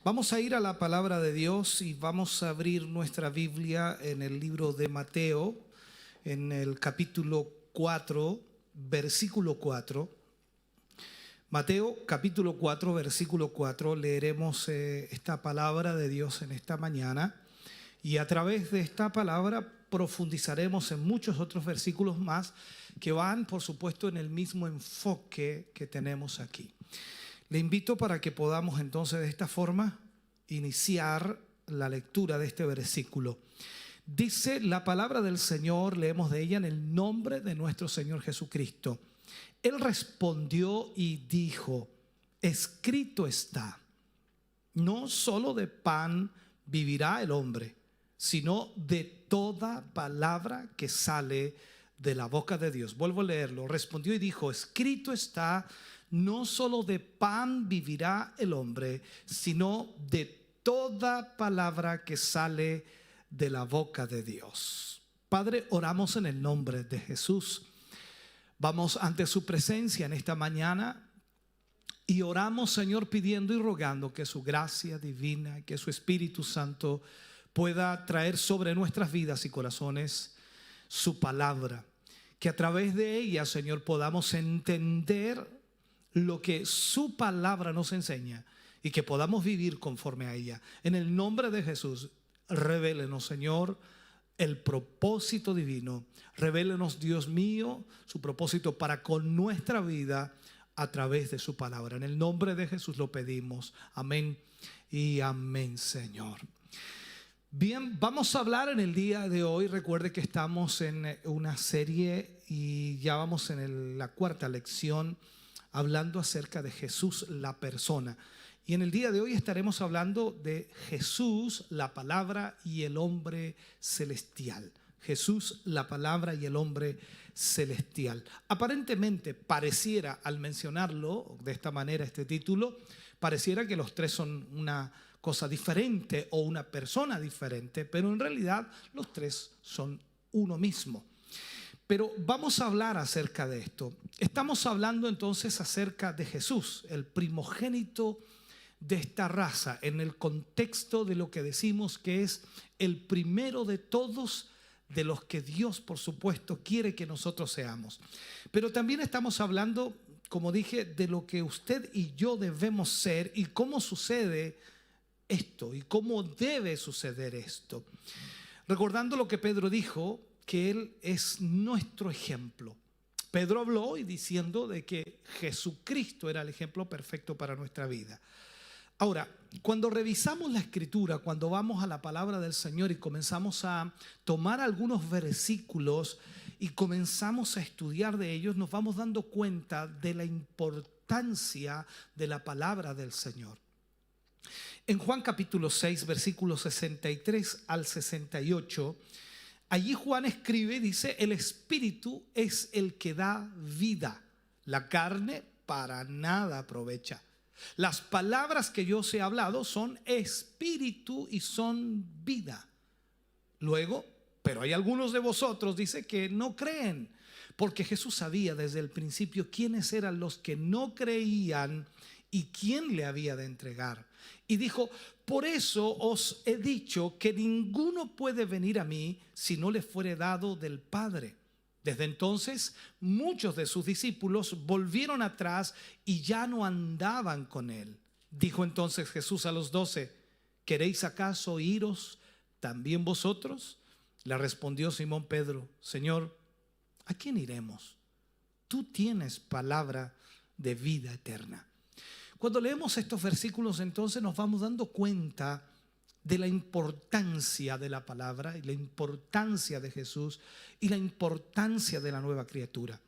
Vamos a ir a la palabra de Dios y vamos a abrir nuestra Biblia en el libro de Mateo, en el capítulo 4, versículo 4. Mateo capítulo 4, versículo 4, leeremos esta palabra de Dios en esta mañana y a través de esta palabra profundizaremos en muchos otros versículos más que van, por supuesto, en el mismo enfoque que tenemos aquí. Le invito para que podamos entonces de esta forma iniciar la lectura de este versículo. Dice la palabra del Señor, leemos de ella en el nombre de nuestro Señor Jesucristo. Él respondió y dijo: escrito está, no solo de pan vivirá el hombre, sino de toda palabra que sale de la boca de Dios. Vuelvo a leerlo. Respondió y dijo: escrito está, no solo de pan vivirá el hombre, sino de toda palabra que sale de la boca de Dios. Padre, oramos en el nombre de Jesús. Vamos ante su presencia en esta mañana y oramos, Señor, pidiendo y rogando que su gracia divina, que su Espíritu Santo pueda traer sobre nuestras vidas y corazones su palabra. Que a través de ella, Señor, podamos entender lo que su palabra nos enseña y que podamos vivir conforme a ella. En el nombre de Jesús, revélenos, Señor, el propósito divino. Revélenos, Dios mío, su propósito para con nuestra vida a través de su palabra. En el nombre de Jesús lo pedimos. Amén y amén, Señor. Bien, vamos a hablar en el día de hoy. Recuerde que estamos en una serie y ya vamos en la cuarta lección hablando acerca de Jesús, la persona. Y en el día de hoy estaremos hablando de Jesús, la palabra y el hombre celestial. Jesús, la palabra y el hombre celestial. Aparentemente pareciera, al mencionarlo de esta manera, este título, pareciera que los tres son una cosa diferente o una persona diferente, pero en realidad los tres son uno mismo. Pero vamos a hablar acerca de esto. Estamos hablando entonces acerca de Jesús, el primogénito de esta raza, en el contexto de lo que decimos que es el primero de todos, de los que Dios, por supuesto, quiere que nosotros seamos. Pero también estamos hablando, como dije, de lo que usted y yo debemos ser y cómo sucede esto y cómo debe suceder esto. Recordando lo que Pedro dijo, que Él es nuestro ejemplo. Pedro habló y diciendo de que Jesucristo era el ejemplo perfecto para nuestra vida. Ahora, cuando revisamos la Escritura, cuando vamos a la palabra del Señor y comenzamos a tomar algunos versículos y comenzamos a estudiar de ellos, nos vamos dando cuenta de la importancia de la palabra del Señor. En Juan capítulo 6, versículos 63 al 68, allí Juan escribe y dice: el Espíritu es el que da vida, la carne para nada aprovecha. Las palabras que yo os he hablado son espíritu y son vida. Luego, pero hay algunos de vosotros, dice, que no creen, porque Jesús sabía desde el principio quiénes eran los que no creían y quién le había de entregar. Y dijo: por eso os he dicho que ninguno puede venir a mí si no le fuere dado del Padre. Desde entonces muchos de sus discípulos volvieron atrás y ya no andaban con él. Dijo entonces Jesús a los 12: ¿queréis acaso iros también vosotros? Le respondió Simón Pedro: Señor, ¿a quién iremos? Tú tienes palabra de vida eterna. Cuando leemos estos versículos, entonces nos vamos dando cuenta de la importancia de la palabra y la importancia de Jesús y la importancia de la nueva criatura.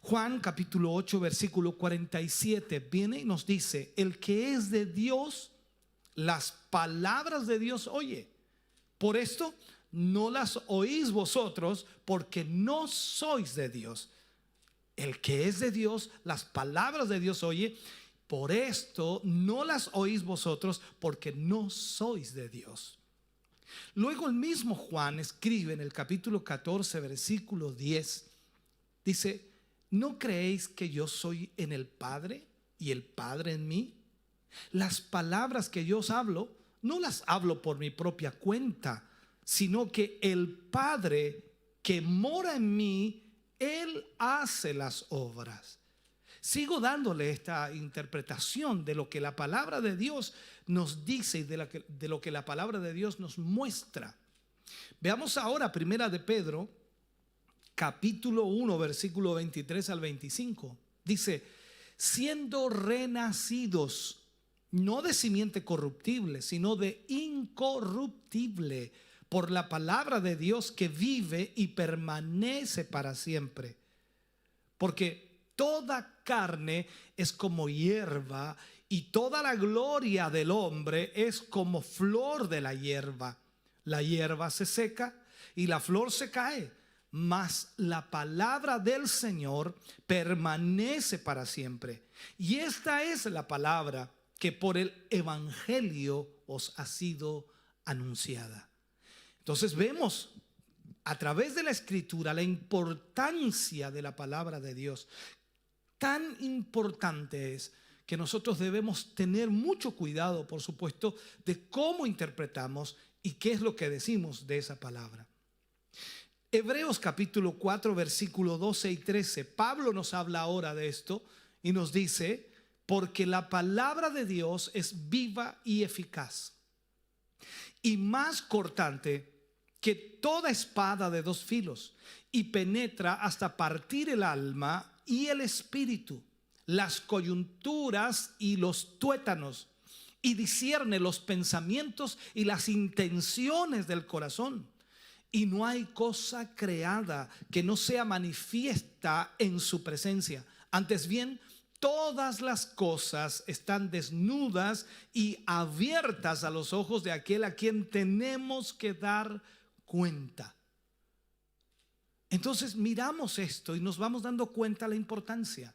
Juan capítulo 8 versículo 47 viene y nos dice: el que es de Dios, las palabras de Dios oye. Por esto no las oís vosotros, porque no sois de Dios. El que es de Dios, las palabras de Dios oye. Por esto no las oís vosotros, porque no sois de Dios. Luego el mismo Juan escribe en el capítulo 14, versículo 10, dice: ¿no creéis que yo soy en el Padre y el Padre en mí? Las palabras que yo os hablo, no las hablo por mi propia cuenta, sino que el Padre que mora en mí, Él hace las obras. Sigo dándole esta interpretación de lo que la palabra de Dios nos dice y de lo que la palabra de Dios nos muestra. Veamos ahora Primera de Pedro, capítulo 1, versículo 23 al 25. Dice: siendo renacidos, no de simiente corruptible, sino de incorruptible, por la palabra de Dios que vive y permanece para siempre. Porque toda carne es como hierba, y toda la gloria del hombre es como flor de la hierba. La hierba se seca y la flor se cae, mas la palabra del Señor permanece para siempre. Y esta es la palabra que por el evangelio os ha sido anunciada. Entonces vemos a través de la escritura la importancia de la palabra de Dios. Tan importante es que nosotros debemos tener mucho cuidado, por supuesto, de cómo interpretamos y qué es lo que decimos de esa palabra. Hebreos capítulo 4, versículo 12 y 13. Pablo nos habla ahora de esto y nos dice: porque la palabra de Dios es viva y eficaz, y más cortante que toda espada de dos filos, y penetra hasta partir el alma y el espíritu, las coyunturas y los tuétanos, y discierne los pensamientos y las intenciones del corazón. Y no hay cosa creada que no sea manifiesta en su presencia. Antes bien, todas las cosas están desnudas y abiertas a los ojos de aquel a quien tenemos que dar cuenta. Entonces miramos esto y nos vamos dando cuenta la importancia.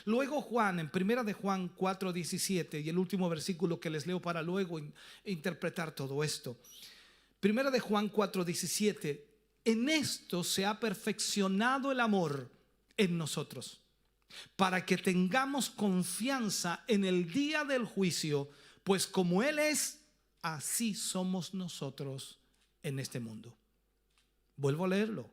Luego Juan, en primera de Juan 4:17, y el último versículo que les leo para luego interpretar todo esto. Primera de Juan 4:17: en esto se ha perfeccionado el amor en nosotros, para que tengamos confianza en el día del juicio, pues como Él es, así somos nosotros en este mundo. Vuelvo a leerlo.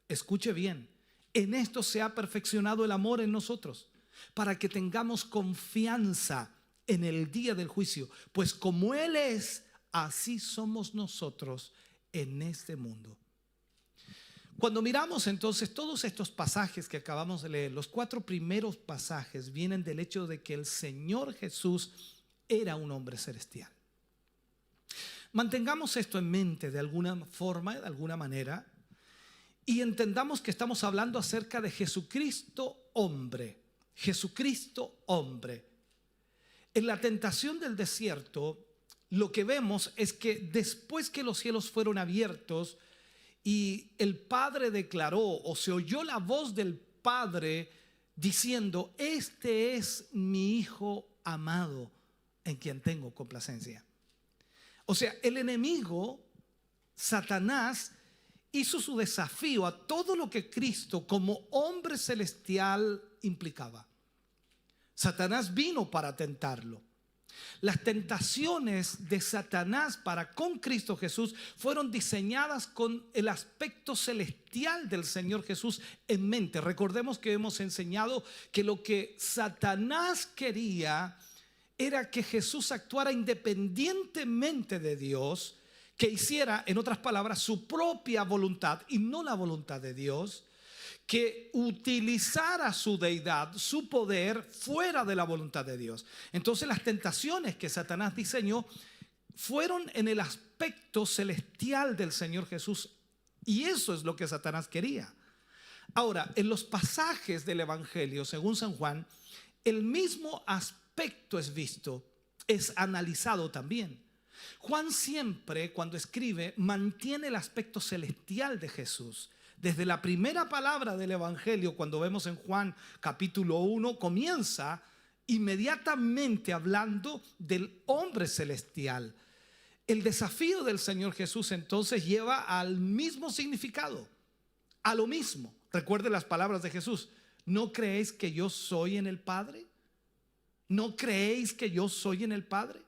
Escuche bien. En esto se ha perfeccionado el amor en nosotros, para que tengamos confianza en el día del juicio, pues como Él es, así somos nosotros en este mundo. Cuando miramos entonces todos estos pasajes que acabamos de leer, los 4 primeros pasajes vienen del hecho de que el Señor Jesús era un hombre celestial. Mantengamos esto en mente de alguna forma, de alguna manera, y entendamos que estamos hablando acerca de Jesucristo hombre. Jesucristo hombre. En la tentación del desierto, lo que vemos es que después que los cielos fueron abiertos y el Padre declaró, o se oyó la voz del Padre diciendo: este es mi Hijo amado, en quien tengo complacencia. O sea, el enemigo, Satanás, hizo su desafío a todo lo que Cristo como hombre celestial implicaba. Satanás vino para tentarlo. Las tentaciones de Satanás para con Cristo Jesús fueron diseñadas con el aspecto celestial del Señor Jesús en mente. Recordemos que hemos enseñado que lo que Satanás quería era que Jesús actuara independientemente de Dios, que hiciera, en otras palabras, su propia voluntad y no la voluntad de Dios, que utilizara su deidad, su poder, fuera de la voluntad de Dios. Entonces las tentaciones que Satanás diseñó fueron en el aspecto celestial del Señor Jesús, y eso es lo que Satanás quería. Ahora, en los pasajes del Evangelio, según San Juan, el mismo aspecto es visto, es analizado también. Juan siempre, cuando escribe, mantiene el aspecto celestial de Jesús. Desde la primera palabra del Evangelio, cuando vemos en Juan capítulo 1, comienza inmediatamente hablando del hombre celestial. El desafío del Señor Jesús entonces lleva al mismo significado, a lo mismo. Recuerde las palabras de Jesús: ¿no creéis que yo soy en el Padre? ¿No creéis que yo soy en el Padre?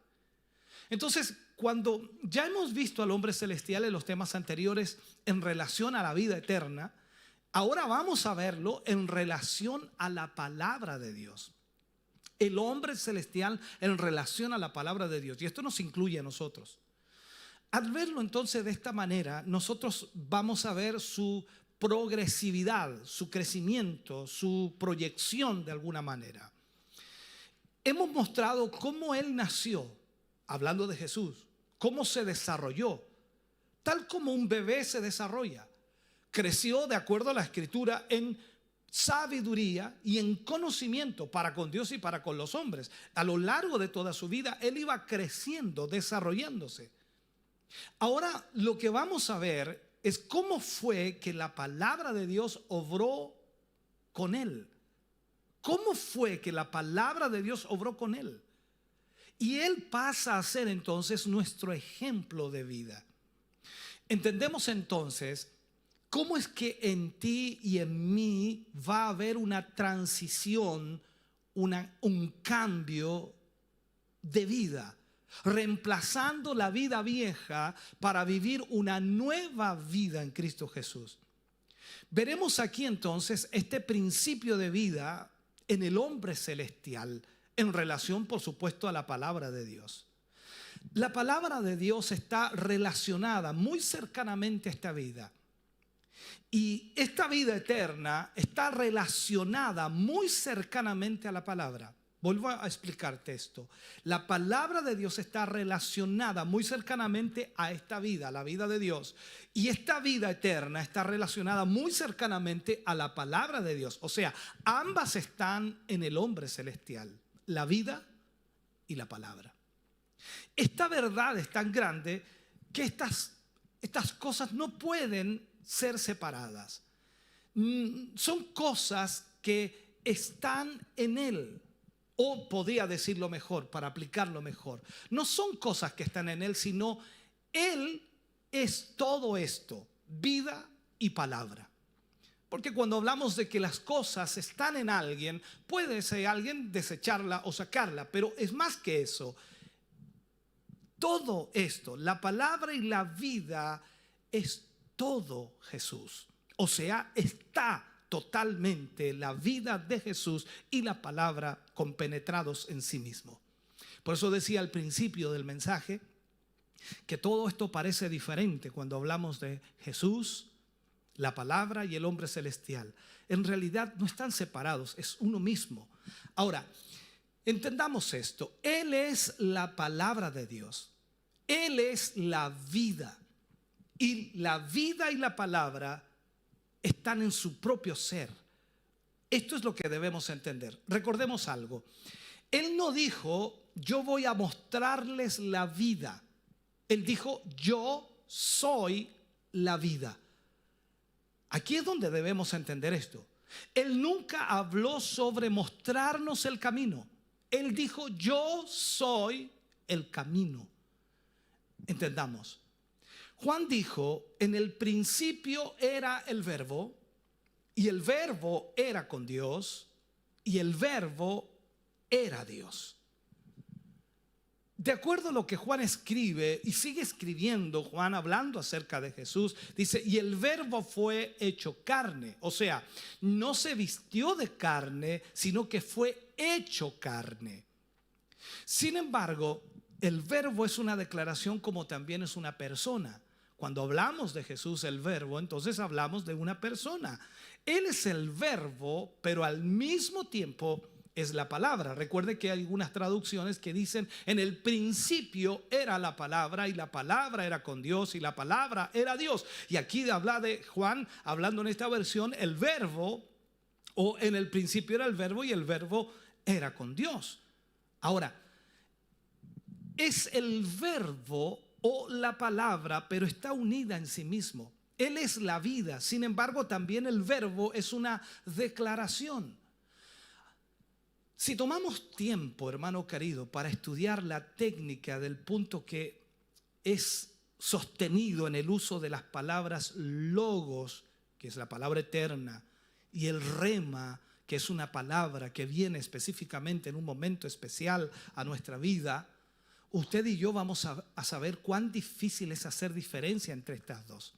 Entonces, cuando ya hemos visto al hombre celestial en los temas anteriores en relación a la vida eterna, ahora vamos a verlo en relación a la palabra de Dios. El hombre celestial en relación a la palabra de Dios. Y esto nos incluye a nosotros. Al verlo entonces de esta manera, nosotros vamos a ver su progresividad, su crecimiento, su proyección de alguna manera. Hemos mostrado cómo Él nació, hablando de Jesús, cómo se desarrolló, tal como un bebé se desarrolla. Creció de acuerdo a la Escritura en sabiduría y en conocimiento para con Dios y para con los hombres. A lo largo de toda su vida, Él iba creciendo, desarrollándose. Ahora lo que vamos a ver es cómo fue que la palabra de Dios obró con Él. ¿Cómo fue que la palabra de Dios obró con Él? Y Él pasa a ser entonces nuestro ejemplo de vida. Entendemos entonces cómo es que en ti y en mí va a haber una transición, un cambio de vida, reemplazando la vida vieja para vivir una nueva vida en Cristo Jesús. Veremos aquí entonces este principio de vida en el hombre celestial en relación, por supuesto, a la palabra de Dios. La palabra de Dios está relacionada muy cercanamente a esta vida. Y esta vida eterna está relacionada muy cercanamente a la palabra. Vuelvo a explicarte esto. La palabra de Dios está relacionada muy cercanamente a esta vida, a la vida de Dios. Y esta vida eterna está relacionada muy cercanamente a la palabra de Dios. O sea, ambas están en el hombre celestial, la vida y la palabra. Esta verdad es tan grande que estas cosas no pueden ser separadas. Son cosas que están en Él. O podría decirlo mejor, para aplicarlo mejor. No son cosas que están en Él, sino Él es todo esto, vida y palabra. Porque cuando hablamos de que las cosas están en alguien, puede ser alguien desecharla o sacarla, pero es más que eso. Todo esto, la palabra y la vida, es todo Jesús. O sea, está totalmente la vida de Jesús y la palabra compenetrados en sí mismo. Por eso decía al principio del mensaje que todo esto parece diferente cuando hablamos de Jesús, la palabra y el hombre celestial. En realidad no están separados, es uno mismo. Ahora, entendamos esto. Él es la palabra de Dios. Él es la vida. Y la vida y la palabra están en su propio ser. Esto es lo que debemos entender. Recordemos algo. Él no dijo, yo voy a mostrarles la vida. Él dijo, yo soy la vida. Aquí es donde debemos entender esto. Él nunca habló sobre mostrarnos el camino. Él dijo, yo soy el camino. Entendamos. Juan dijo, en el principio era el verbo, y el verbo era con Dios, y el verbo era Dios. De acuerdo a lo que Juan escribe, y sigue escribiendo Juan hablando acerca de Jesús, dice, y el verbo fue hecho carne. O sea, no se vistió de carne, sino que fue hecho carne. Sin embargo, el verbo es una declaración como también es una persona. Cuando hablamos de Jesús, el verbo, entonces hablamos de una persona. Él es el verbo, pero al mismo tiempo es la palabra. Recuerde que hay algunas traducciones que dicen, en el principio era la palabra, y la palabra era con Dios, y la palabra era Dios. Y aquí habla de Juan, hablando en esta versión, el verbo, o en el principio era el verbo, y el verbo era con Dios. Ahora, es el verbo o la palabra, pero está unida en sí mismo. Él es la vida. Sin embargo, también el verbo es una declaración. Si tomamos tiempo, hermano querido, para estudiar la técnica del punto que es sostenido en el uso de las palabras logos, que es la palabra eterna, y el rema, que es una palabra que viene específicamente en un momento especial a nuestra vida, usted y yo vamos a saber cuán difícil es hacer diferencia entre estas dos.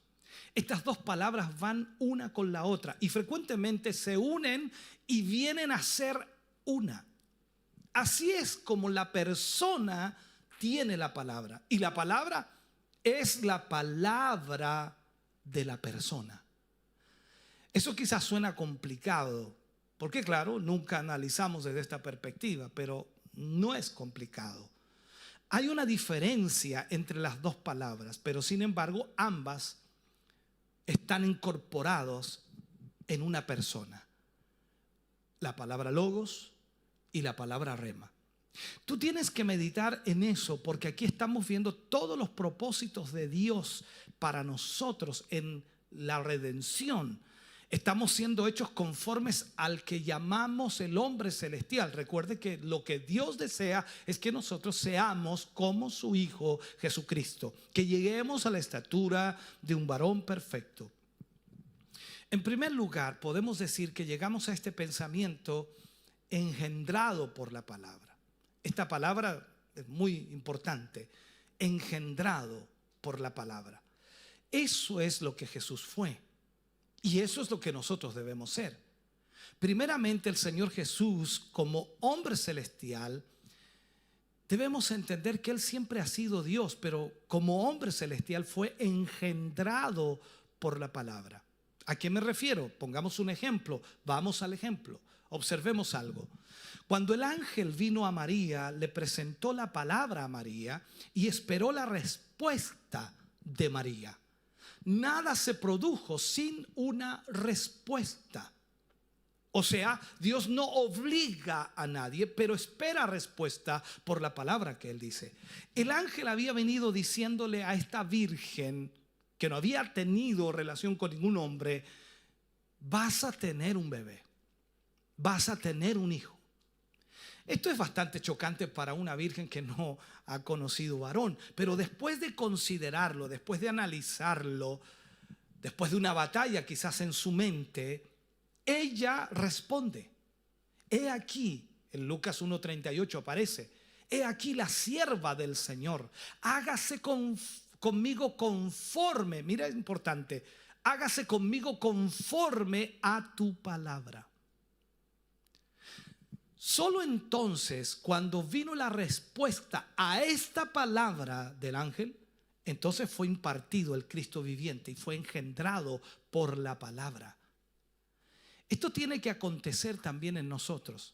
Estas dos palabras van una con la otra y frecuentemente se unen y vienen a ser una. Así es como la persona tiene la palabra. Y la palabra es la palabra de la persona. Eso quizás suena complicado, porque claro, nunca analizamos desde esta perspectiva, pero no es complicado. Hay una diferencia entre las dos palabras, pero sin embargo ambas están incorporados en una persona. La palabra logos y la palabra rema. Tú tienes que meditar en eso porque aquí estamos viendo todos los propósitos de Dios para nosotros en la redención. Estamos siendo hechos conformes al que llamamos el hombre celestial. Recuerde que lo que Dios desea es que nosotros seamos como su Hijo Jesucristo, que lleguemos a la estatura de un varón perfecto. En primer lugar, podemos decir que llegamos a este pensamiento engendrado por la palabra. Esta palabra es muy importante, engendrado por la palabra. Eso es lo que Jesús fue y eso es lo que nosotros debemos ser. Primeramente, el Señor Jesús, como hombre celestial, debemos entender que Él siempre ha sido Dios, pero como hombre celestial fue engendrado por la palabra. ¿A qué me refiero? Pongamos un ejemplo, vamos al ejemplo. Observemos algo. Cuando el ángel vino a María, le presentó la palabra a María y esperó la respuesta de María. Nada se produjo sin una respuesta. O sea, Dios no obliga a nadie, pero espera respuesta por la palabra que Él dice. El ángel había venido diciéndole a esta virgen que no había tenido relación con ningún hombre: vas a tener un bebé. Vas a tener un hijo. Esto es bastante chocante para una virgen que no ha conocido varón, pero después de considerarlo, después de analizarlo, después de una batalla quizás en su mente, ella responde. He aquí, en Lucas 1:38 aparece, he aquí la sierva del Señor, hágase conmigo conforme, mira, es importante, hágase conmigo conforme a tu palabra. Solo entonces, cuando vino la respuesta a esta palabra del ángel, entonces fue impartido el Cristo viviente y fue engendrado por la palabra. Esto tiene que acontecer también en nosotros.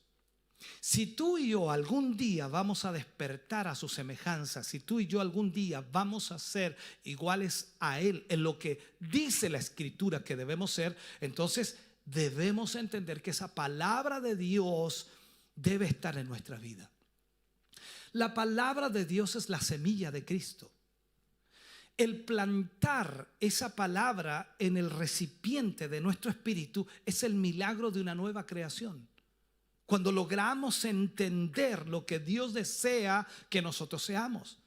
Si tú y yo algún día vamos a despertar a su semejanza, si tú y yo algún día vamos a ser iguales a Él en lo que dice la Escritura que debemos ser, entonces debemos entender que esa palabra de Dios debe estar en nuestra vida. La palabra de Dios es la semilla de Cristo. El plantar esa palabra en el recipiente de nuestro espíritu es el milagro de una nueva creación. Cuando logramos entender lo que Dios desea que nosotros seamos.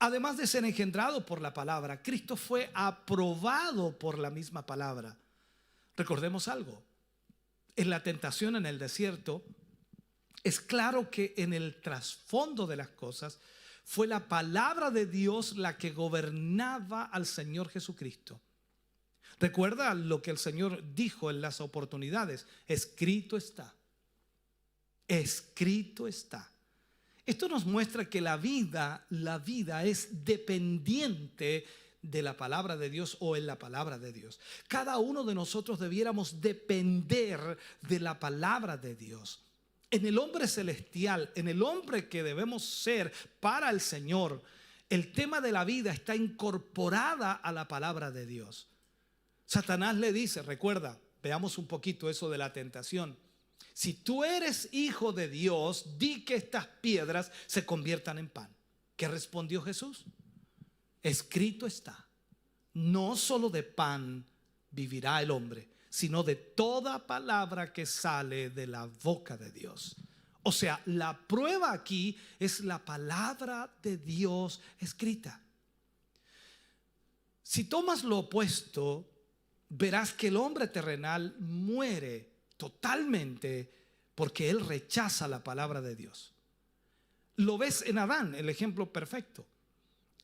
Además de ser engendrado por la palabra, Cristo fue aprobado por la misma palabra. Recordemos algo. En la tentación en el desierto, es claro que en el trasfondo de las cosas fue la palabra de Dios la que gobernaba al Señor Jesucristo. Recuerda lo que el Señor dijo en las oportunidades: escrito está. Escrito está. Esto nos muestra que la vida es dependiente de la palabra de Dios o en la palabra de Dios. Cada uno de nosotros debiéramos depender de la palabra de Dios. En el hombre celestial, en el hombre que debemos ser para el Señor, el tema de la vida está incorporada a la palabra de Dios. Satanás le dice, recuerda, veamos un poquito eso de la tentación: si tú eres hijo de Dios, di que estas piedras se conviertan en pan. ¿Qué respondió Jesús? Escrito está, no solo de pan vivirá el hombre, sino de toda palabra que sale de la boca de Dios. O sea, la prueba aquí es la palabra de Dios escrita. Si tomas lo opuesto, verás que el hombre terrenal muere totalmente porque él rechaza la palabra de Dios. Lo ves en Adán, el ejemplo perfecto.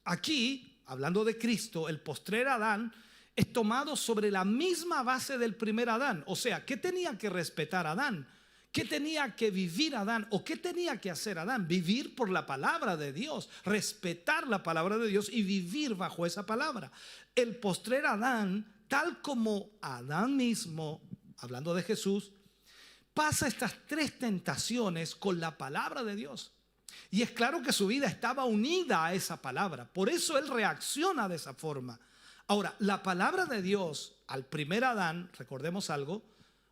Aquí, hablando de Cristo, el postrer Adán es tomado sobre la misma base del primer Adán. O sea, ¿qué tenía que respetar Adán? ¿Qué tenía que vivir Adán? ¿O qué tenía que hacer Adán? Vivir por la palabra de Dios, respetar la palabra de Dios y vivir bajo esa palabra. El postrer Adán, tal como Adán mismo, hablando de Jesús, pasa estas tres tentaciones con la palabra de Dios. Y es claro que su vida estaba unida a esa palabra. Por eso él reacciona de esa forma. Ahora, la palabra de Dios al primer Adán, recordemos algo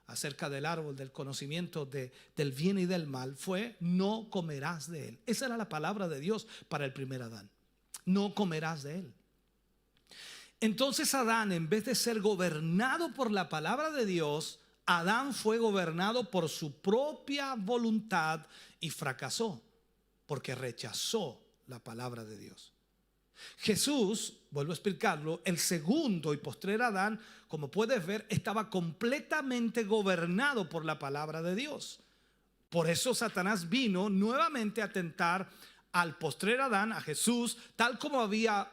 acerca del árbol del conocimiento del bien y del mal, fue: no comerás de él. Esa era la palabra de Dios para el primer Adán. No comerás de él. Entonces Adán, en vez de ser gobernado por la palabra de Dios, Adán fue gobernado por su propia voluntad y fracasó porque rechazó la palabra de Dios. Jesús, vuelvo a explicarlo, el segundo y postrer Adán, como puedes ver, estaba completamente gobernado por la palabra de Dios. Por eso Satanás vino nuevamente a tentar al postrer Adán, a Jesús, tal como había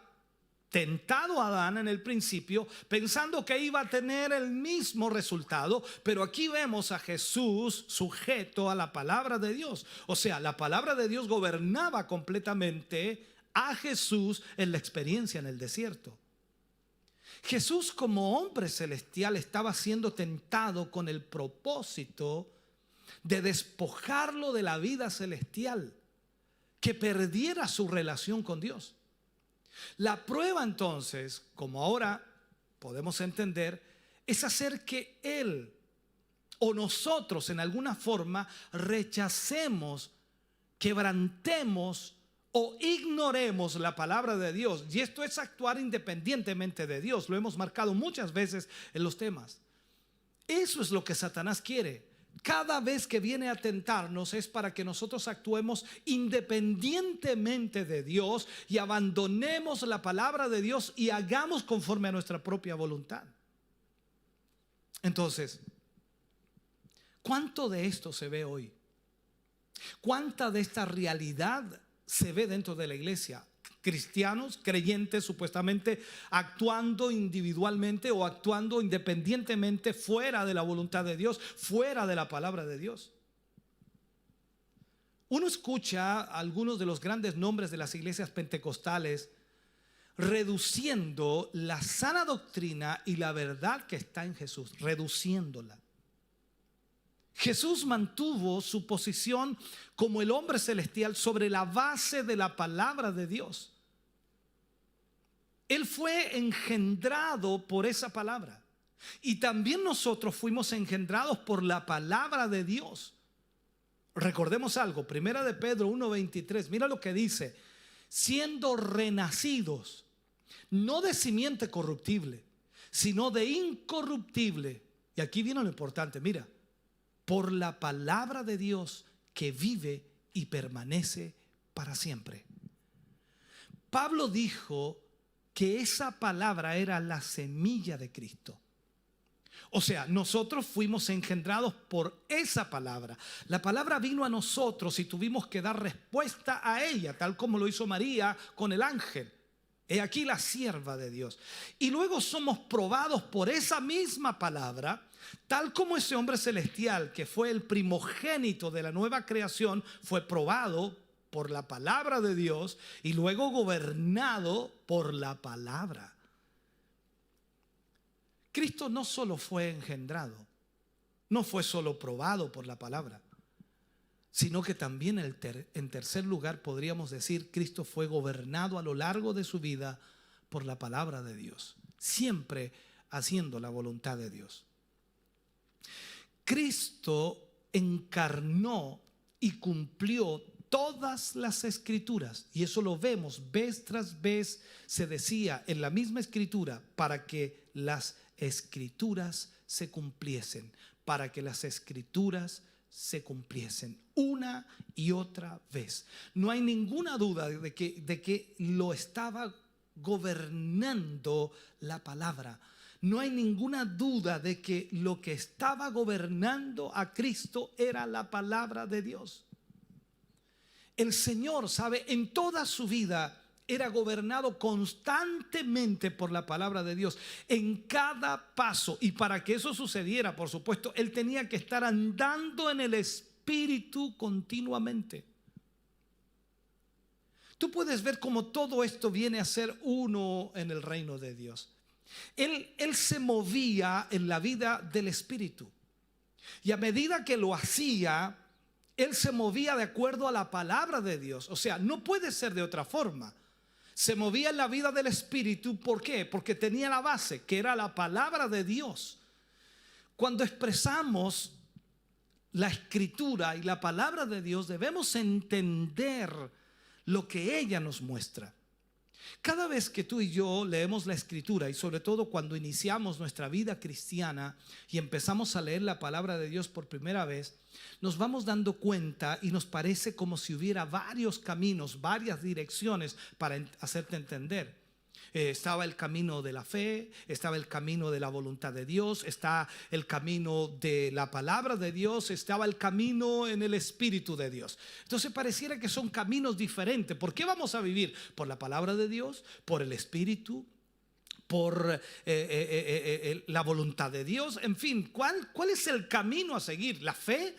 tentado a Adán en el principio, pensando que iba a tener el mismo resultado. Pero aquí vemos a Jesús sujeto a la palabra de Dios. O sea, la palabra de Dios gobernaba completamente a Jesús en la experiencia en el desierto. Jesús, como hombre celestial, estaba siendo tentado con el propósito de despojarlo de la vida celestial, que perdiera su relación con Dios. La prueba entonces, como ahora podemos entender, es hacer que él o nosotros en alguna forma rechacemos, quebrantemos o ignoremos la palabra de Dios. Y esto es actuar independientemente de Dios. Lo hemos marcado muchas veces en los temas. Eso es lo que Satanás quiere. Cada vez que viene a tentarnos es para que nosotros actuemos independientemente de Dios y abandonemos la palabra de Dios y hagamos conforme a nuestra propia voluntad. Entonces, ¿cuánto de esto se ve hoy? ¿Cuánta de esta realidad se ve dentro de la iglesia? Cristianos, creyentes, supuestamente actuando individualmente o actuando independientemente fuera de la voluntad de Dios, fuera de la palabra de Dios. Uno escucha a algunos de los grandes nombres de las iglesias pentecostales reduciendo la sana doctrina y la verdad que está en Jesús, reduciéndola. Jesús mantuvo su posición como el hombre celestial sobre la base de la palabra de Dios. Él fue engendrado por esa palabra. Y también nosotros fuimos engendrados por la palabra de Dios. Recordemos algo, Primera de Pedro 1:23, mira lo que dice: siendo renacidos, no de simiente corruptible, sino de incorruptible. Y aquí viene lo importante, mira: por la palabra de Dios que vive y permanece para siempre. Pablo dijo que esa palabra era la semilla de Cristo. O sea, nosotros fuimos engendrados por esa palabra. La palabra vino a nosotros y tuvimos que dar respuesta a ella, tal como lo hizo María con el ángel. He aquí la sierva de Dios. Y luego somos probados por esa misma palabra, tal como ese hombre celestial que fue el primogénito de la nueva creación fue probado por la palabra de Dios y luego gobernado por la palabra. Cristo no solo fue engendrado, no fue solo probado por la palabra, sino que también en tercer lugar podríamos decir Cristo fue gobernado a lo largo de su vida por la palabra de Dios, siempre haciendo la voluntad de Dios. Cristo encarnó y cumplió todas las escrituras, y eso lo vemos vez tras vez. Se decía en la misma escritura: para que las escrituras se cumpliesen, para que las escrituras se cumpliesen, una y otra vez. No hay ninguna duda de que lo estaba gobernando la palabra. no hay ninguna duda de que lo que estaba gobernando a Cristo era la palabra de Dios. El Señor, sabe, en toda su vida era gobernado constantemente por la palabra de Dios en cada paso. Y para que eso sucediera, por supuesto, Él tenía que estar andando en el Espíritu continuamente. Tú puedes ver cómo todo esto viene a ser uno en el reino de Dios. Él se movía en la vida del Espíritu. Y a medida que lo hacía, Él se movía de acuerdo a la palabra de Dios. O sea, no puede ser de otra forma. Se movía en la vida del Espíritu. ¿Por qué? Porque tenía la base, que era la palabra de Dios. Cuando expresamos la Escritura y la palabra de Dios, debemos entender lo que ella nos muestra. Cada vez que tú y yo leemos la Escritura, y sobre todo cuando iniciamos nuestra vida cristiana y empezamos a leer la palabra de Dios por primera vez, nos vamos dando cuenta y nos parece como si hubiera varios caminos, varias direcciones para hacerte entender. Estaba el camino de la fe, estaba el camino de la voluntad de Dios, está el camino de la palabra de Dios, estaba el camino en el Espíritu de Dios. Entonces pareciera que son caminos diferentes. ¿Por qué vamos a vivir? Por la palabra de Dios, por el Espíritu, por la voluntad de Dios. En fin, ¿cuál es el camino a seguir? ¿La fe?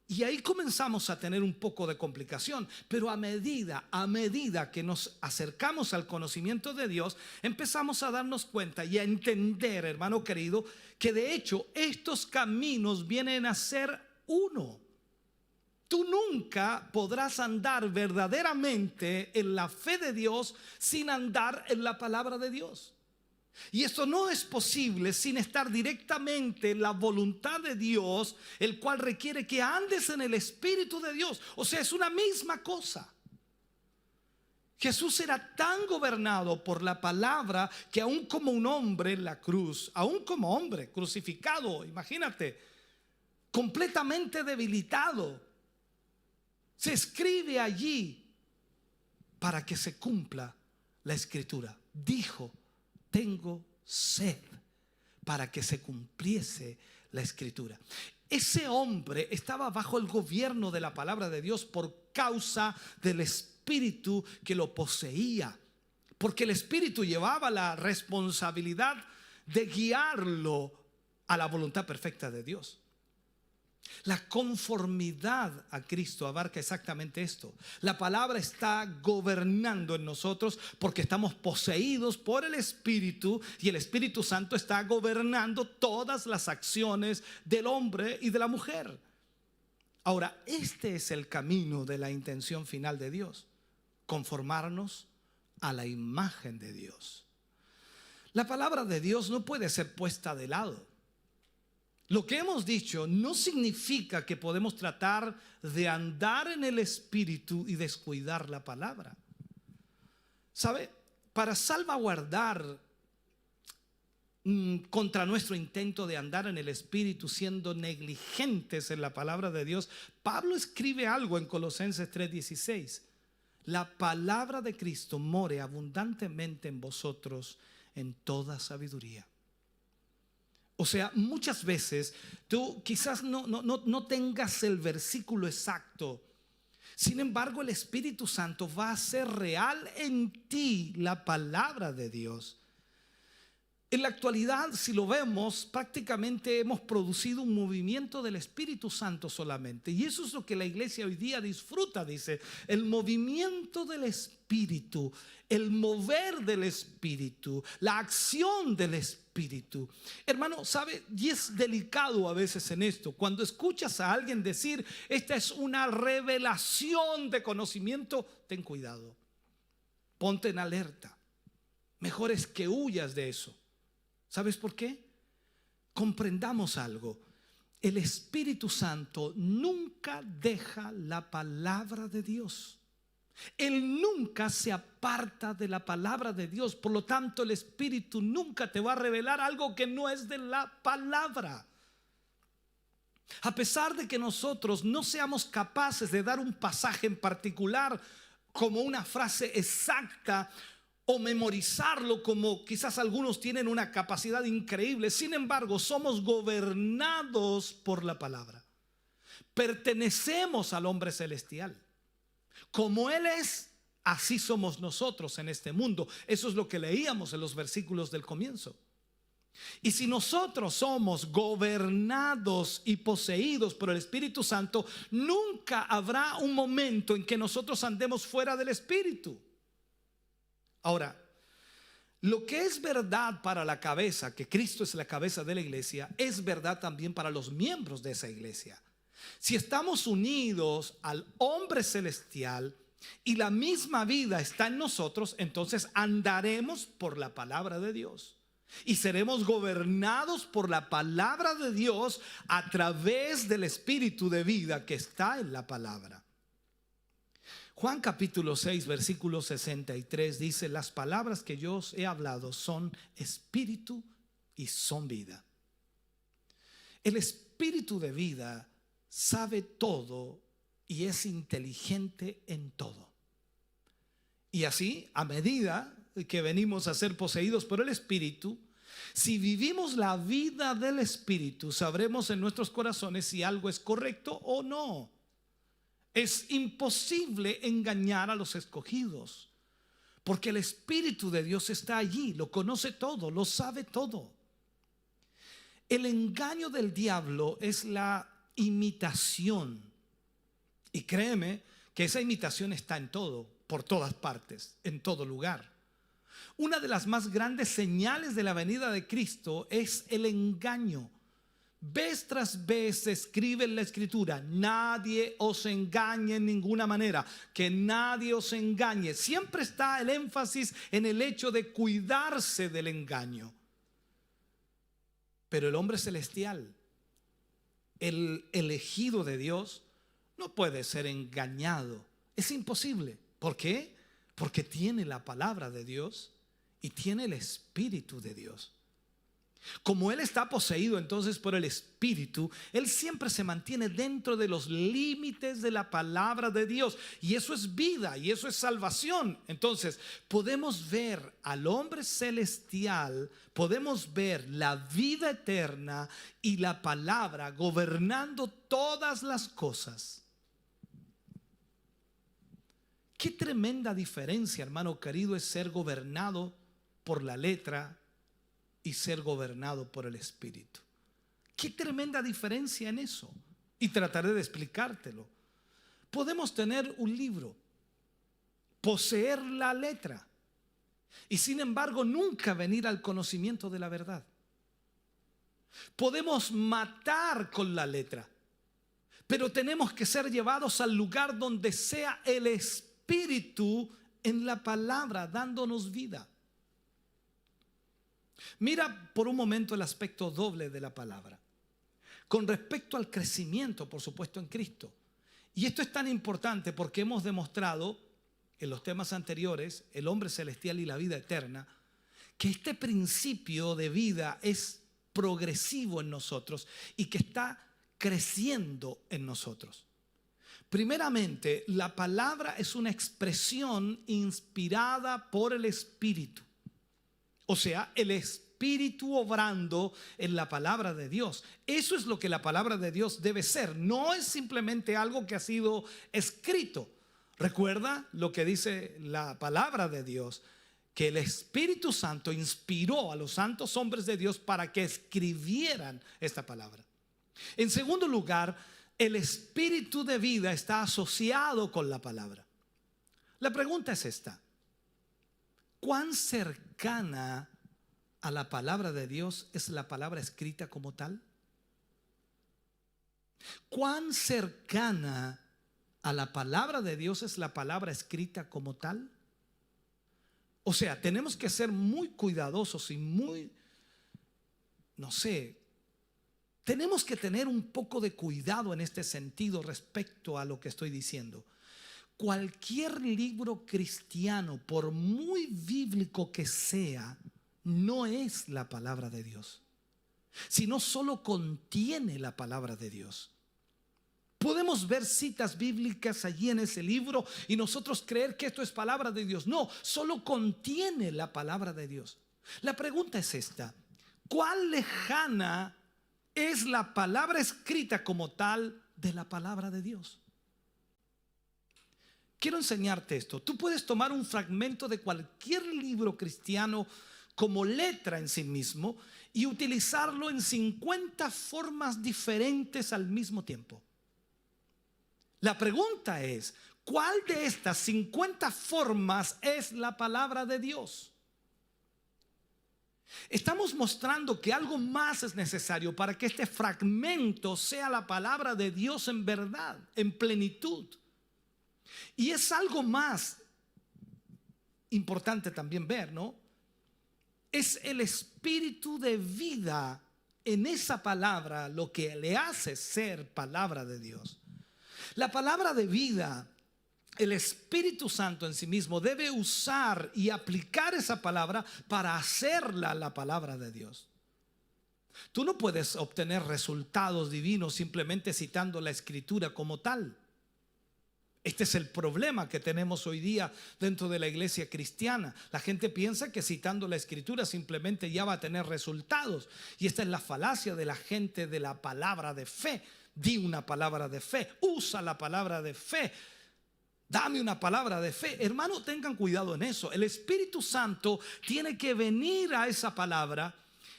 Y ahí comenzamos a tener un poco de complicación. Pero a medida que nos acercamos al conocimiento de Dios, empezamos a darnos cuenta y a entender, hermano querido, que de hecho estos caminos vienen a ser uno. Tú nunca podrás andar verdaderamente en la fe de Dios sin andar en la palabra de Dios. Y esto no es posible sin estar directamente en la voluntad de Dios, el cual requiere que andes en el Espíritu de Dios. O sea, es una misma cosa. Jesús era tan gobernado por la palabra que aún como un hombre en la cruz, aún como hombre crucificado, imagínate, completamente debilitado, se escribe allí para que se cumpla la Escritura. Dijo: tengo sed, para que se cumpliese la Escritura. Ese hombre estaba bajo el gobierno de la palabra de Dios por causa del Espíritu que lo poseía, porque el Espíritu llevaba la responsabilidad de guiarlo a la voluntad perfecta de Dios. La conformidad a Cristo abarca exactamente esto. La palabra está gobernando en nosotros porque estamos poseídos por el Espíritu, y el Espíritu Santo está gobernando todas las acciones del hombre y de la mujer. Ahora, este es el camino de la intención final de Dios: conformarnos a la imagen de Dios. La palabra de Dios no puede ser puesta de lado. Lo que hemos dicho no significa que podemos tratar de andar en el Espíritu y descuidar la palabra. ¿Sabe? Para salvaguardar contra nuestro intento de andar en el Espíritu siendo negligentes en la palabra de Dios, Pablo escribe algo en Colosenses 3:16. La palabra de Cristo more abundantemente en vosotros en toda sabiduría. O sea, muchas veces tú quizás no tengas el versículo exacto. Sin embargo, el Espíritu Santo va a hacer real en ti la palabra de Dios. En la actualidad, si lo vemos, prácticamente hemos producido un movimiento del Espíritu Santo solamente. Y eso es lo que la iglesia hoy día disfruta, dice: el movimiento del Espíritu, el mover del Espíritu, la acción del Espíritu. Hermano, ¿sabe? Y es delicado a veces en esto. Cuando escuchas a alguien decir: esta es una revelación de conocimiento, ten cuidado. Ponte en alerta. Mejor es que huyas de eso. ¿Sabes por qué? Comprendamos algo. El Espíritu Santo nunca deja la palabra de Dios. Él nunca se aparta de la palabra de Dios. Por lo tanto, el Espíritu nunca te va a revelar algo que no es de la palabra. A pesar de que nosotros no seamos capaces de dar un pasaje en particular como una frase exacta, o memorizarlo como quizás algunos tienen una capacidad increíble. Sin embargo, somos gobernados por la palabra. Pertenecemos al hombre celestial. Como Él es, así somos nosotros en este mundo. Eso es lo que leíamos en los versículos del comienzo. Y si nosotros somos gobernados y poseídos por el Espíritu Santo, nunca habrá un momento en que nosotros andemos fuera del Espíritu. Ahora, lo que es verdad para la cabeza, que Cristo es la cabeza de la iglesia, es verdad también para los miembros de esa iglesia. Si estamos unidos al hombre celestial y la misma vida está en nosotros, entonces andaremos por la palabra de Dios y seremos gobernados por la palabra de Dios a través del espíritu de vida que está en la palabra. Juan capítulo 6 versículo 63 dice: las palabras que yo os he hablado son espíritu y son vida. El espíritu de vida sabe todo y es inteligente en todo. Y así, a medida que venimos a ser poseídos por el Espíritu, si vivimos la vida del Espíritu, sabremos en nuestros corazones si algo es correcto o no. Es imposible engañar a los escogidos, porque el Espíritu de Dios está allí, lo conoce todo, lo sabe todo. El engaño del diablo es la imitación. Y créeme que esa imitación está en todo, por todas partes, en todo lugar. Una de las más grandes señales de la venida de Cristo es el engaño. Vez tras vez se escribe en la Escritura: nadie os engañe en ninguna manera, que nadie os engañe. Siempre está el énfasis en el hecho de cuidarse del engaño. Pero el hombre celestial, el elegido de Dios, no puede ser engañado. Es imposible. ¿Por qué? Porque tiene la palabra de Dios y tiene el Espíritu de Dios. Como Él está poseído entonces por el Espíritu, Él siempre se mantiene dentro de los límites de la palabra de Dios. Y eso es vida y eso es salvación. Entonces podemos ver al hombre celestial, podemos ver la vida eterna y la palabra gobernando todas las cosas. Qué tremenda diferencia, hermano querido, es ser gobernado por la letra y ser gobernado por el Espíritu. Qué tremenda diferencia en eso. Y trataré de explicártelo. Podemos tener un libro, poseer la letra, y sin embargo nunca venir al conocimiento de la verdad. Podemos matar con la letra, pero tenemos que ser llevados al lugar donde sea el Espíritu en la palabra, dándonos vida. Mira por un momento el aspecto doble de la palabra con respecto al crecimiento, por supuesto, en Cristo. Y esto es tan importante porque hemos demostrado en los temas anteriores, el hombre celestial y la vida eterna, que este principio de vida es progresivo en nosotros y que está creciendo en nosotros. Primeramente, la palabra es una expresión inspirada por el Espíritu. O sea, el Espíritu obrando en la palabra de Dios. Eso es lo que la palabra de Dios debe ser. No es simplemente algo que ha sido escrito. Recuerda lo que dice la palabra de Dios, que el Espíritu Santo inspiró a los santos hombres de Dios para que escribieran esta palabra. En segundo lugar, el espíritu de vida está asociado con la palabra. La pregunta es esta: ¿cuán cercana a la palabra de Dios es la palabra escrita como tal? ¿Cuán cercana a la palabra de Dios es la palabra escrita como tal? O sea, tenemos que ser muy cuidadosos y tenemos que tener un poco de cuidado en este sentido respecto a lo que estoy diciendo. Cualquier libro cristiano, por muy bíblico que sea, no es la palabra de Dios, sino solo contiene la palabra de Dios. Podemos ver citas bíblicas allí en ese libro y nosotros creer que esto es palabra de Dios. No, solo contiene la palabra de Dios. La pregunta es esta: ¿cuál lejana es la palabra escrita como tal de la palabra de Dios? Quiero enseñarte esto. Tú puedes tomar un fragmento de cualquier libro cristiano como letra en sí mismo y utilizarlo en 50 formas diferentes al mismo tiempo. La pregunta es: ¿cuál de estas 50 formas es la palabra de Dios? Estamos mostrando que algo más es necesario para que este fragmento sea la palabra de Dios en verdad, en plenitud. Y es algo más importante también ver, ¿no? Es el espíritu de vida en esa palabra lo que le hace ser palabra de Dios. La palabra de vida, el Espíritu Santo en sí mismo debe usar y aplicar esa palabra para hacerla la palabra de Dios. Tú no puedes obtener resultados divinos simplemente citando la Escritura como tal. Este es el problema que tenemos hoy día dentro de la iglesia cristiana. La gente piensa que citando la Escritura simplemente ya va a tener resultados. Y esta es la falacia de la gente de la palabra de fe. Di una palabra de fe, usa la palabra de fe, dame una palabra de fe. Hermano, tengan cuidado en eso. El Espíritu Santo tiene que venir a esa palabra,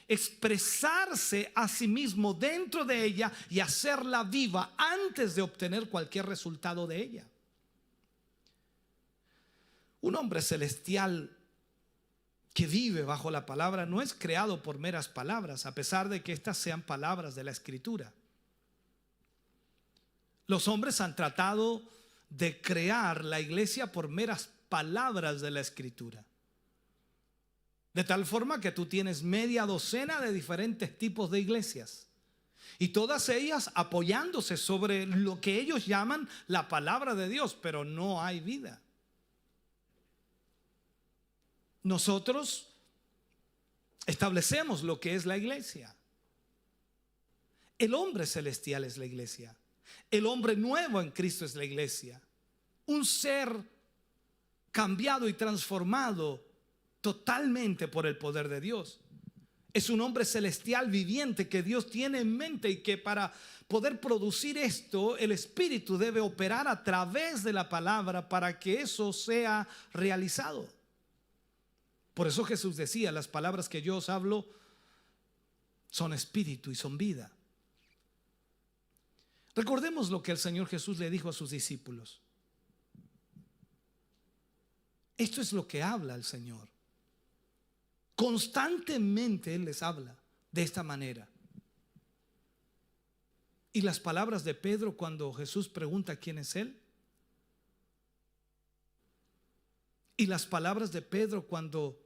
expresarse a sí mismo dentro de ella y hacerla viva antes de obtener cualquier resultado de ella. Un hombre celestial que vive bajo la palabra no es creado por meras palabras, a pesar de que estas sean palabras de la Escritura. Los hombres han tratado de crear la iglesia por meras palabras de la Escritura. De tal forma que tú tienes media docena de diferentes tipos de iglesias. Y todas ellas apoyándose sobre lo que ellos llaman la palabra de Dios, pero no hay vida. Nosotros establecemos lo que es la iglesia. El hombre celestial es la iglesia. El hombre nuevo en Cristo es la iglesia. Un ser cambiado y transformado totalmente por el poder de Dios. Es un hombre celestial viviente que Dios tiene en mente y que para poder producir esto, el Espíritu debe operar a través de la palabra para que eso sea realizado. Por eso Jesús decía: las palabras que yo os hablo son espíritu y son vida. Recordemos lo que el Señor Jesús le dijo a sus discípulos. Esto es lo que habla el Señor. Constantemente Él les habla de esta manera. Y las palabras de Pedro cuando Jesús pregunta quién es Él. Y las palabras de Pedro cuando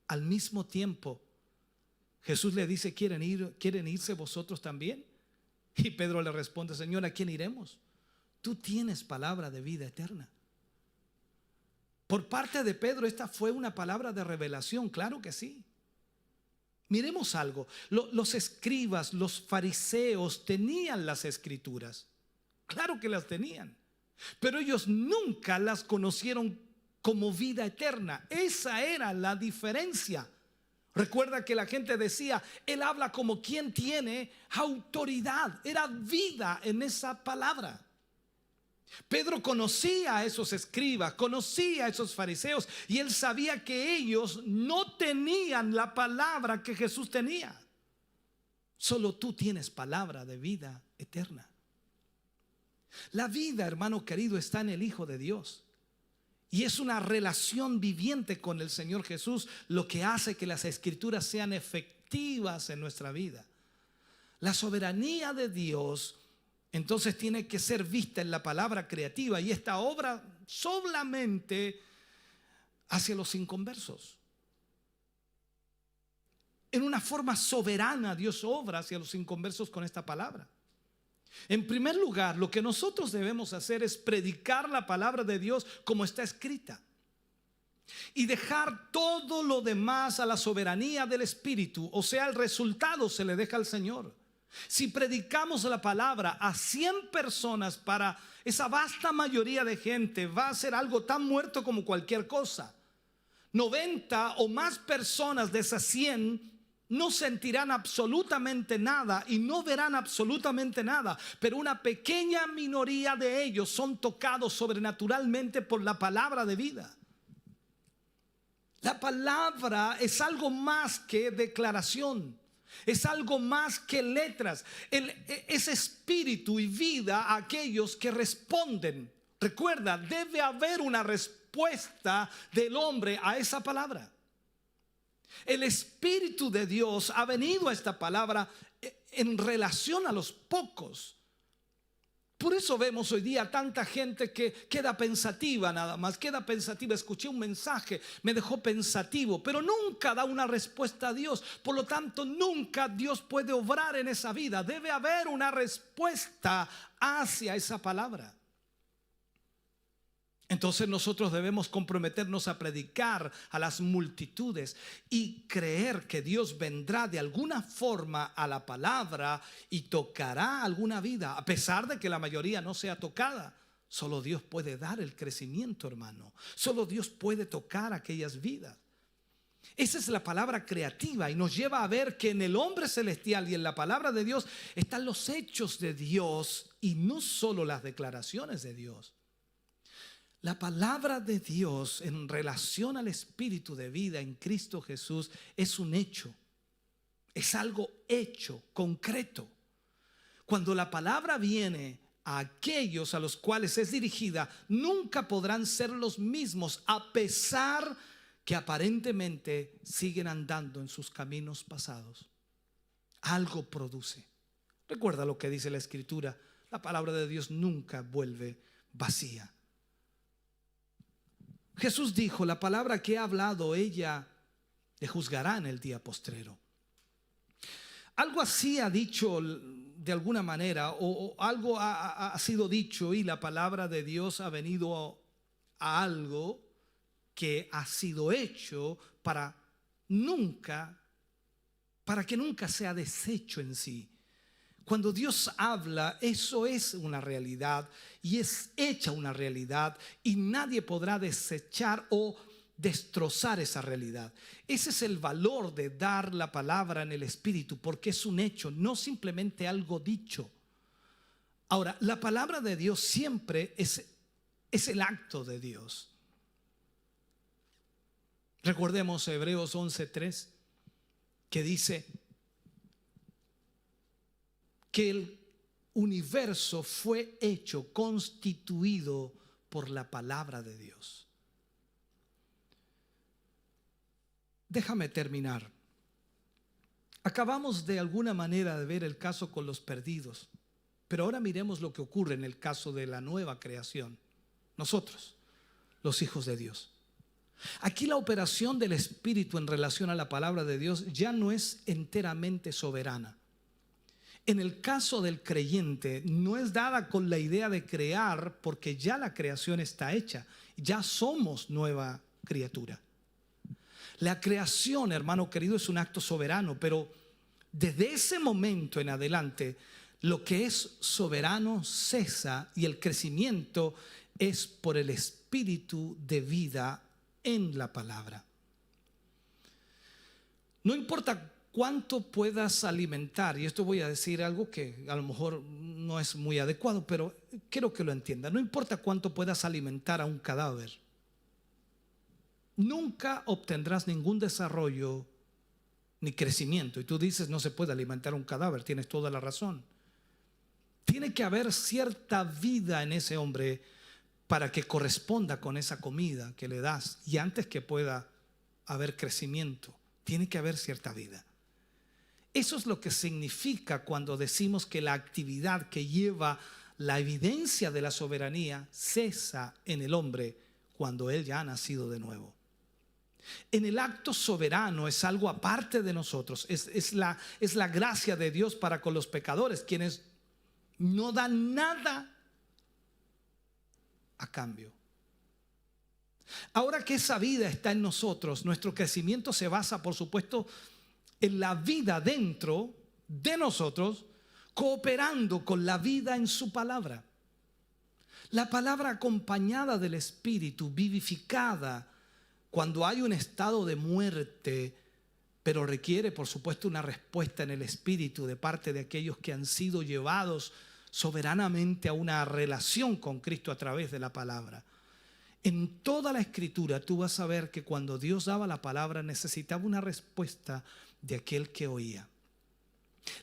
al mismo tiempo Jesús le dice: ¿quieren irse vosotros también? Y Pedro le responde: Señor, ¿a quién iremos? Tú tienes palabra de vida eterna. Por parte de Pedro esta fue una palabra de revelación, claro que sí. Miremos algo, los escribas, los fariseos tenían las escrituras, claro que las tenían, pero ellos nunca las conocieron como vida eterna. Esa era la diferencia. Recuerda que la gente decía: Él habla como quien tiene autoridad. Era vida en esa palabra. Pedro conocía a esos escribas, conocía a esos fariseos, y él sabía que ellos no tenían la palabra que Jesús tenía. Solo tú tienes palabra de vida eterna. La vida, hermano querido, está en el Hijo de Dios. Y es una relación viviente con el Señor Jesús lo que hace que las Escrituras sean efectivas en nuestra vida. La soberanía de Dios entonces tiene que ser vista en la palabra creativa, y esta obra solamente hacia los inconversos. En una forma soberana Dios obra hacia los inconversos con esta palabra. En primer lugar, lo que nosotros debemos hacer es predicar la palabra de Dios como está escrita y dejar todo lo demás a la soberanía del Espíritu. O sea, el resultado se le deja al Señor. Si predicamos la palabra a 100 personas, para esa vasta mayoría de gente va a ser algo tan muerto como cualquier cosa. 90 o más personas de esas 100 no sentirán absolutamente nada y no verán absolutamente nada, pero una pequeña minoría de ellos son tocados sobrenaturalmente por la palabra de vida. La palabra es algo más que declaración, es algo más que letras. Es espíritu y vida a aquellos que responden. Recuerda, debe haber una respuesta del hombre a esa palabra. El Espíritu de Dios ha venido a esta palabra en relación a los pocos. Por eso vemos hoy día tanta gente que queda pensativa, nada más, queda pensativa. Escuché un mensaje, me dejó pensativo, pero nunca da una respuesta a Dios. Por lo tanto, nunca Dios puede obrar en esa vida. Debe haber una respuesta hacia esa palabra. Entonces nosotros debemos comprometernos a predicar a las multitudes y creer que Dios vendrá de alguna forma a la palabra y tocará alguna vida, a pesar de que la mayoría no sea tocada. Solo Dios puede dar el crecimiento, hermano. Solo Dios puede tocar aquellas vidas. Esa es la palabra creativa y nos lleva a ver que en el hombre celestial y en la palabra de Dios están los hechos de Dios y no solo las declaraciones de Dios. La palabra de Dios en relación al espíritu de vida en Cristo Jesús es un hecho. Es algo hecho, concreto. Cuando la palabra viene a aquellos a los cuales es dirigida, nunca podrán ser los mismos, a pesar que aparentemente siguen andando en sus caminos pasados. Algo produce. Recuerda lo que dice la Escritura: la palabra de Dios nunca vuelve vacía. Jesús dijo: la palabra que he hablado, ella le juzgará en el día postrero. Algo así ha dicho de alguna manera, o algo ha sido dicho, y la palabra de Dios ha venido a algo que ha sido hecho para que nunca sea deshecho en sí. Cuando Dios habla, eso es una realidad y es hecha una realidad, y nadie podrá desechar o destrozar esa realidad. Ese es el valor de dar la palabra en el Espíritu, porque es un hecho, no simplemente algo dicho. Ahora, la palabra de Dios siempre es el acto de Dios. Recordemos Hebreos 11:3, que dice que el universo fue hecho, constituido por la palabra de Dios. Déjame terminar. Acabamos de alguna manera de ver el caso con los perdidos, pero ahora miremos lo que ocurre en el caso de la nueva creación. Nosotros, los hijos de Dios. Aquí la operación del Espíritu en relación a la palabra de Dios ya no es enteramente soberana. En el caso del creyente, no es dada con la idea de crear, porque ya la creación está hecha. Ya somos nueva criatura. La creación, hermano querido, es un acto soberano, pero desde ese momento en adelante, lo que es soberano cesa y el crecimiento es por el espíritu de vida en la palabra. No importa cuánto puedas alimentar, y esto voy a decir algo que a lo mejor no es muy adecuado, pero quiero que lo entiendan. No importa cuánto puedas alimentar a un cadáver, nunca obtendrás ningún desarrollo ni crecimiento. Y tú dices: no se puede alimentar un cadáver. Tienes toda la razón. Tiene que haber cierta vida en ese hombre para que corresponda con esa comida que le das, y antes que pueda haber crecimiento, tiene que haber cierta vida. Eso es lo que significa cuando decimos que la actividad que lleva la evidencia de la soberanía cesa en el hombre cuando él ya ha nacido de nuevo. En el acto soberano es algo aparte de nosotros, es la gracia de Dios para con los pecadores, quienes no dan nada a cambio. Ahora que esa vida está en nosotros, nuestro crecimiento se basa, por supuesto, en la vida dentro de nosotros, cooperando con la vida en su palabra. La palabra acompañada del Espíritu, vivificada cuando hay un estado de muerte, pero requiere, por supuesto, una respuesta en el Espíritu de parte de aquellos que han sido llevados soberanamente a una relación con Cristo a través de la palabra. En toda la Escritura tú vas a ver que cuando Dios daba la palabra necesitaba una respuesta de aquel que oía.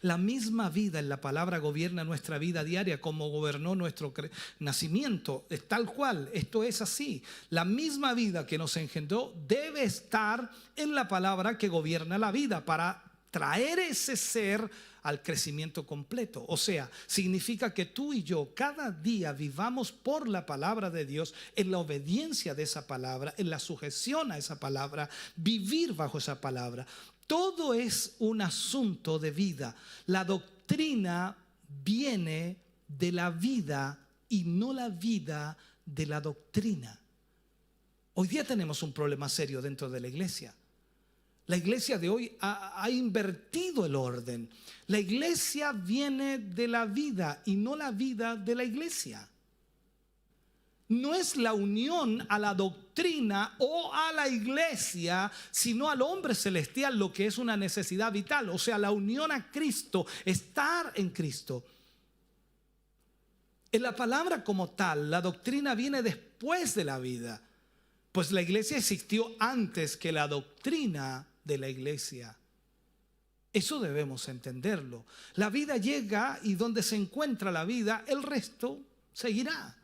La misma vida en la palabra gobierna nuestra vida diaria como gobernó nuestro nacimiento. Es tal cual, esto es así. La misma vida que nos engendró debe estar en la palabra que gobierna la vida para traer ese ser al crecimiento completo. O sea, significa que tú y yo cada día vivamos por la palabra de Dios, en la obediencia de esa palabra, en la sujeción a esa palabra, vivir bajo esa palabra. Todo es un asunto de vida. La doctrina viene de la vida y no la vida de la doctrina. Hoy día tenemos un problema serio dentro de la iglesia. La iglesia de hoy ha invertido el orden. La iglesia viene de la vida y no la vida de la iglesia. No es la unión a la doctrina o a la iglesia, sino al hombre celestial lo que es una necesidad vital. O sea, la unión a Cristo, estar en Cristo. En la palabra como tal, la doctrina viene después de la vida. Pues la iglesia existió antes que la doctrina de la iglesia. Eso debemos entenderlo. La vida llega y donde se encuentra la vida, el resto seguirá.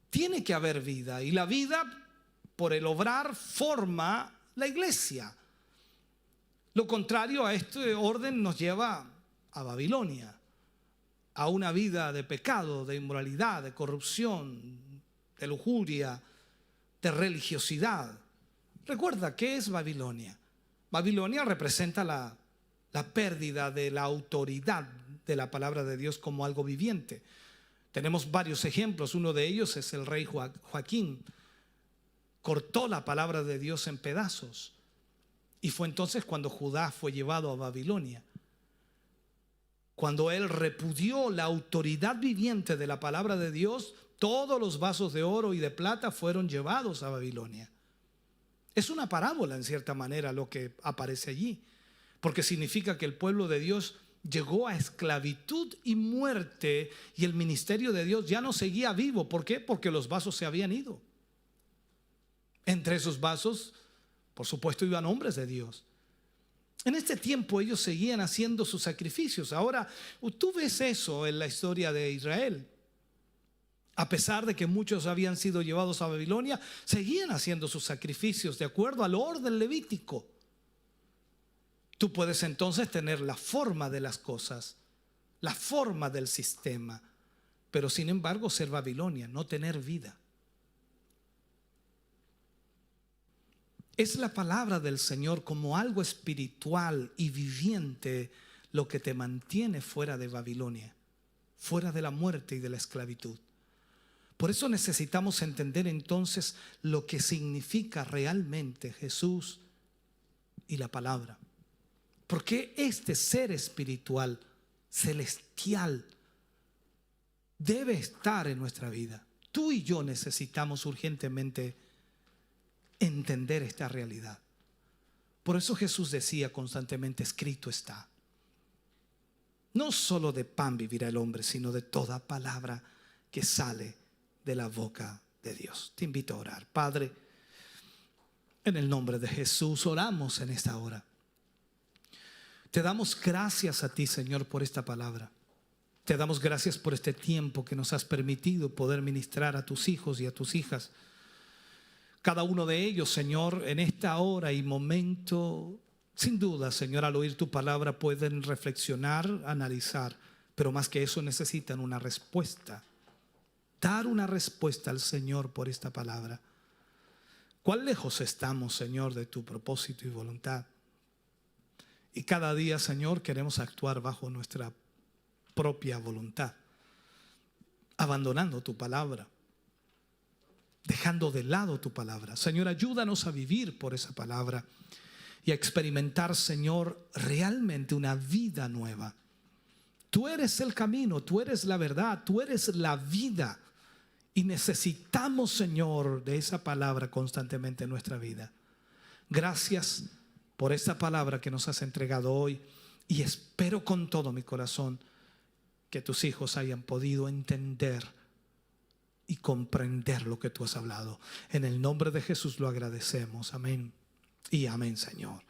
Tiene que haber vida y la vida, por el obrar, forma la iglesia. Lo contrario a este orden nos lleva a Babilonia, a una vida de pecado, de inmoralidad, de corrupción, de lujuria, de religiosidad. Recuerda, ¿qué es Babilonia? Babilonia representa la pérdida de la autoridad de la palabra de Dios como algo viviente. Tenemos varios ejemplos. Uno de ellos es el rey Joaquín. Cortó la palabra de Dios en pedazos. Y fue entonces cuando Judá fue llevado a Babilonia. Cuando él repudió la autoridad viviente de la palabra de Dios, todos los vasos de oro y de plata fueron llevados a Babilonia. Es una parábola en cierta manera lo que aparece allí, porque significa que el pueblo de Dios llegó a esclavitud y muerte y el ministerio de Dios ya no seguía vivo. ¿Por qué? Porque los vasos se habían ido. Entre esos vasos, por supuesto, iban hombres de Dios. En este tiempo ellos seguían haciendo sus sacrificios. Ahora, tú ves eso en la historia de Israel. A pesar de que muchos habían sido llevados a Babilonia, seguían haciendo sus sacrificios de acuerdo al orden levítico. Tú puedes entonces tener la forma de las cosas, la forma del sistema, pero sin embargo ser Babilonia, no tener vida. Es la palabra del Señor como algo espiritual y viviente lo que te mantiene fuera de Babilonia, fuera de la muerte y de la esclavitud. Por eso necesitamos entender entonces lo que significa realmente Jesús y la palabra. Porque este ser espiritual, celestial, debe estar en nuestra vida. Tú y yo necesitamos urgentemente entender esta realidad. Por eso Jesús decía constantemente, escrito está. No solo de pan vivirá el hombre, sino de toda palabra que sale de la boca de Dios. Te invito a orar. Padre, en el nombre de Jesús oramos en esta hora. Te damos gracias a ti, Señor, por esta palabra. Te damos gracias por este tiempo que nos has permitido poder ministrar a tus hijos y a tus hijas. Cada uno de ellos, Señor, en esta hora y momento, sin duda, Señor, al oír tu palabra pueden reflexionar, analizar, pero más que eso necesitan una respuesta. Dar una respuesta al Señor por esta palabra. ¿Cuán lejos estamos, Señor, de tu propósito y voluntad? Y cada día, Señor, queremos actuar bajo nuestra propia voluntad, abandonando tu palabra, dejando de lado tu palabra. Señor, ayúdanos a vivir por esa palabra y a experimentar, Señor, realmente una vida nueva. Tú eres el camino, tú eres la verdad, tú eres la vida. Y necesitamos, Señor, de esa palabra constantemente en nuestra vida. Gracias por esta palabra que nos has entregado hoy. Y espero con todo mi corazón que tus hijos hayan podido entender y comprender lo que tú has hablado. En el nombre de Jesús lo agradecemos. Amén y amén, Señor.